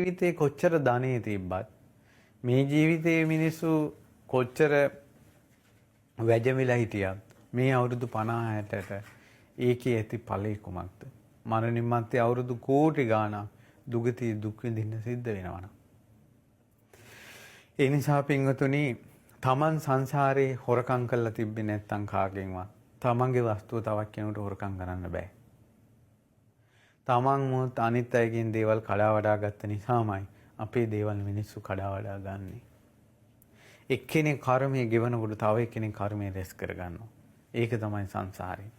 ජීවිතේ කොච්චර ධනෙ තිබ්බත් මේ ජීවිතයේ මිනිස්සු කොච්චර වැජමිලා හිටියත් මේ අවුරුදු 50 60ට ඒකේ ඇති ඵලෙ කුමක්ද? මරණින් මත්තේ අවුරුදු කෝටි ගාණක් දුගති දුක් විඳින්න සිද්ධ වෙනවා. ඒ නිසා පින්වතුනි තමන් සංසාරේ හොරකම් කරලා තිබ්බේ නැත්නම් කාගෙන්වත් තමන්ගේ වස්තුව තවත් කෙනෙකුට හොරකම් කරන්න බෑ. තමන් මොහොත අනිත් අයගෙන් දේවල් කඩා වඩා ගත්ත නිසාමයි අපේ දේවල් මිනිස්සු කඩා වඩා ගන්නෙ. එක්කෙනෙක් කර්මයේ ගෙවනකොට තව එක්කෙනෙක් කර්මයේ රැස් කර ගන්නවා. ඒක තමයි සංසාරේ.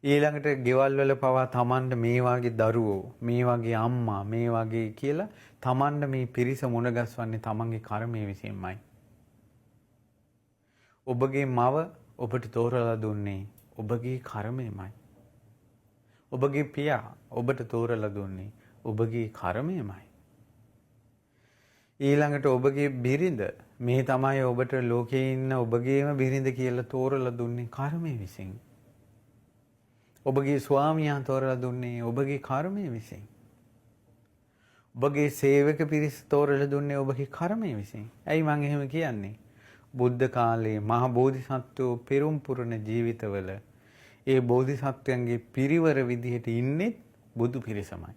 ඊළඟට ගෙවල් වල පවා තමන්ට මේ වගේ දරුවෝ, මේ වගේ අම්මා, මේ වගේ කියලා තමන්ට මේ පිරිස මුණ ගැස්වන්නේ තමන්ගේ කර්මයේ විසින්මයි. ඔබගේ මව ඔබට තෝරලා දුන්නේ ඔබගේ කර්මයමයි. ඔබගේ පියා ඔබට තෝරලා දුන්නේ ඔබගේ කර්මයමයි. ඊළඟට ඔබගේ බිරිඳ මේ තමයි ඔබට ලෝකේ ඉන්න ඔබගේම බිරිඳ කියලා තෝරලා දුන්නේ කර්මයේ විසින්. ඔබගේ ස්වාමියා තෝරලා දුන්නේ ඔබගේ කර්මයේ විසින්. ඔබගේ සේවක පිරිස තෝරලා දුන්නේ ඔබගේ කර්මයේ විසින්. ඇයි මං එහෙම කියන්නේ? බුද්ධ කාලයේ මහ බෝධිසත්වෝ පෙරම් පුරන ජීවිතවල ඒ බෝධිසත්වයන්ගේ පිරිවර විදිහට ඉන්නේ බුදු පිරිසමයි.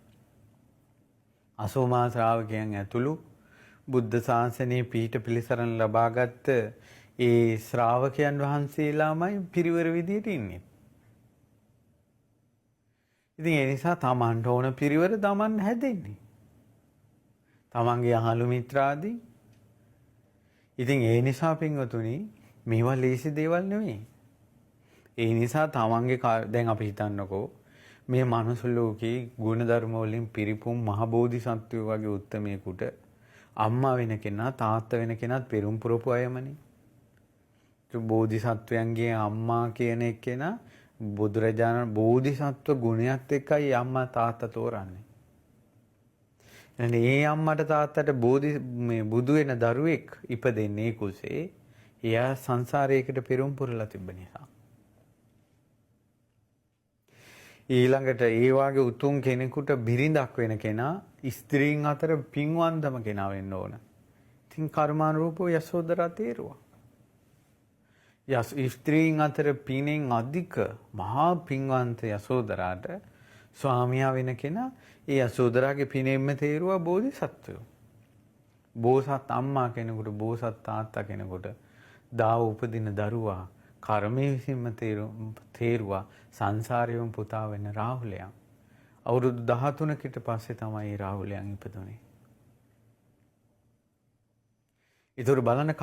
අසෝමා ශ්‍රාවකයන් ඇතුළු බුද්ධ ශාසනයේ පීඨ පිළිසරණ ලබාගත් ඒ ශ්‍රාවකයන් වහන්සේලාමයි පිරිවර විදිහට ඉන්නේ. ඉතින් ඒ නිසා තමන්ට ඕන පිරිවර තමන් හැදෙන්නේ. තමන්ගේ අහලු මිත්‍රාදී. ඉතින් ඒ නිසා පින්වතුනි මේවා ලේසි දේවල් නෙවෙයි. ඒ නිසා තමන්ගේ දැන් අපි හිතන්නකෝ මේ මනුස්ස ලෝකේ ගුණධර්ම වලින් පිරිපුන් මහ බෝධිසත්වයෝ වගේ උත්තමයෙකුට අම්මා වෙන කෙනා තාත්තා වෙන කෙනාත් පෙරම් පුරපු අයමනේ. බෝධිසත්වයන්ගේ අම්මා කියන එක්කෙනා බුදුරජාණන් බෝධිසත්ව ගුණයත් එක්කයි අම්මා තාත්තා තෝරන්නේ. එහෙනම් ඒ අම්මට තාත්තට බුදු වෙන දරුවෙක් ඉපදෙන්නේ කුසේ එයා සංසාරයකට පෙරම් පුරලා තිබ්බ නිසා. ඊළඟට ඒ වාගේ උතුම් කෙනෙකුට බිරිඳක් වෙන කෙනා ස්ත්‍රීන් අතර පින්වන්තම කෙනා වෙන්න ඕන. ඉතින් කර්මානුරූපව යසෝදරා තේරුවා. ස්ත්‍රීන් අතර පිනෙන් අධික මහා පින්වන්ත යසෝදරාට ස්වාමියා වෙන කෙනා ඒ යසෝදරාගේ පිනෙන්ම තේරුවා බෝධිසත්වයෝ. බෝසත් අම්මා කෙනෙකුට බෝසත් තාත්තා කෙනෙකුට දාව උපදින දරුවා කර්මයේ විසින්ම තේරුවා සංසාරයේම පුතා වෙන රාහුලයන්. අවුරුදු 13කට පස්සේ තමයි රාහුලයන් ඉපදුනේ. ඒතර බලන්න